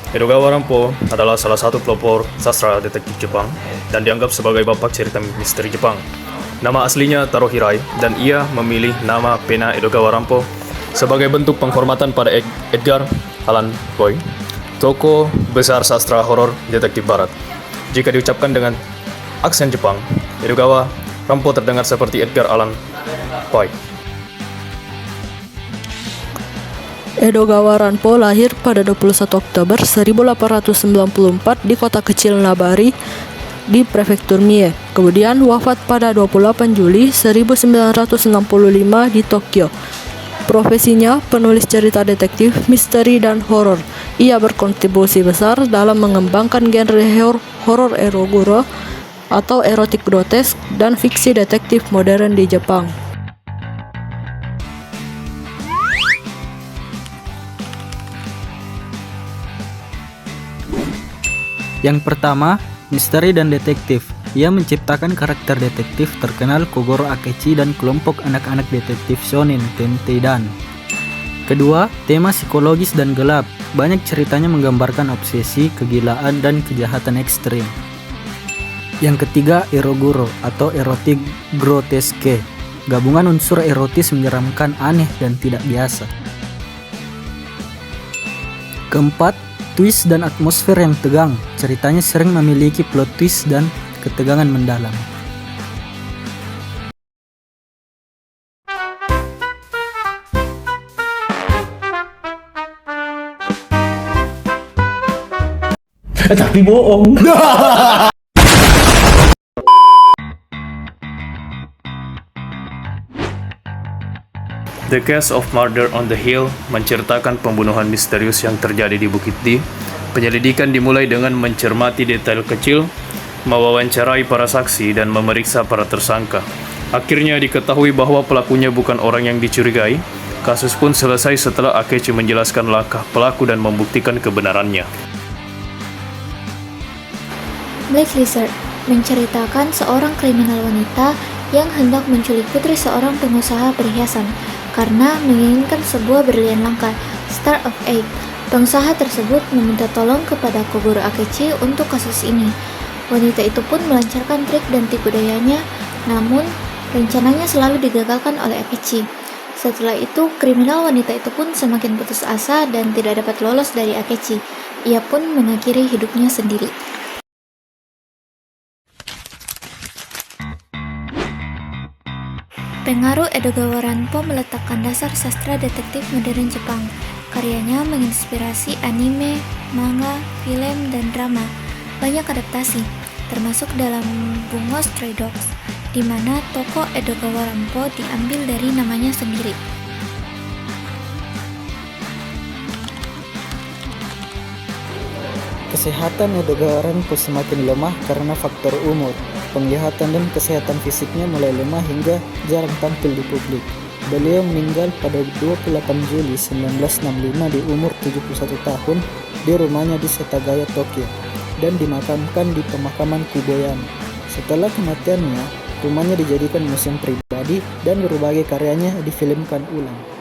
Edogawa Rampo adalah salah satu pelopor sastra detektif Jepang dan dianggap sebagai bapak cerita misteri Jepang. Nama aslinya Taro Hirai dan ia memilih nama pena Edogawa Rampo sebagai bentuk penghormatan pada Edgar Allan Poe, tokoh besar sastra horor detektif barat. Jika diucapkan dengan aksen Jepang, Edogawa Rampo terdengar seperti Edgar Allan Poe. Edogawa Ranpo lahir pada 21 Oktober 1894 di kota kecil Nabari di prefektur Mie. Kemudian wafat pada 28 Juli 1965 di Tokyo. Profesinya penulis cerita detektif, misteri, dan horor. Ia berkontribusi besar dalam mengembangkan genre horor eroguro atau erotik grotesk dan fiksi detektif modern di Jepang. Yang pertama, misteri dan detektif. Ia menciptakan karakter detektif terkenal Kogoro Akechi dan kelompok anak-anak detektif shonen Tenteidan. Kedua, tema psikologis dan gelap. Banyak ceritanya menggambarkan obsesi, kegilaan, dan kejahatan ekstrim. Yang ketiga, eroguro atau erotik groteske. Gabungan unsur erotis menyeramkan, aneh, dan tidak biasa. Keempat, twist dan atmosfer yang tegang. Ceritanya sering memiliki plot twist dan ketegangan mendalam. Tapi bohong. The Case of Murder on the Hill menceritakan pembunuhan misterius yang terjadi di Bukit D. Penyelidikan dimulai dengan mencermati detail kecil, mewawancarai para saksi, dan memeriksa para tersangka. Akhirnya diketahui bahwa pelakunya bukan orang yang dicurigai. Kasus pun selesai setelah Akechi menjelaskan langkah pelaku dan membuktikan kebenarannya. Black Lizard menceritakan seorang kriminal wanita yang hendak menculik putri seorang pengusaha perhiasan karena menginginkan sebuah berlian langka, Star of Eight. Pengusaha tersebut meminta tolong kepada Kogoro Akechi untuk kasus ini. Wanita itu pun melancarkan trik dan tipu dayanya, namun rencananya selalu digagalkan oleh Akechi. Setelah itu, kriminal wanita itu pun semakin putus asa dan tidak dapat lolos dari Akechi. Ia pun mengakhiri hidupnya sendiri. Pengaruh Edogawa Ranpo meletakkan dasar sastra detektif modern Jepang. Karyanya menginspirasi anime, manga, film, dan drama. Banyak adaptasi, termasuk dalam Bungo Stray Dogs, di mana tokoh Edogawa Ranpo diambil dari namanya sendiri. Kesehatan Edogawa Ranpo semakin lemah karena faktor umur. Penglihatan dan kesehatan fisiknya mulai lemah hingga jarang tampil di publik. Beliau meninggal pada 28 Juli 1965 di umur 71 tahun di rumahnya di Setagaya, Tokyo, dan dimakamkan di pemakaman Kuboyama. Setelah kematiannya, rumahnya dijadikan museum pribadi dan berbagai karyanya difilmkan ulang.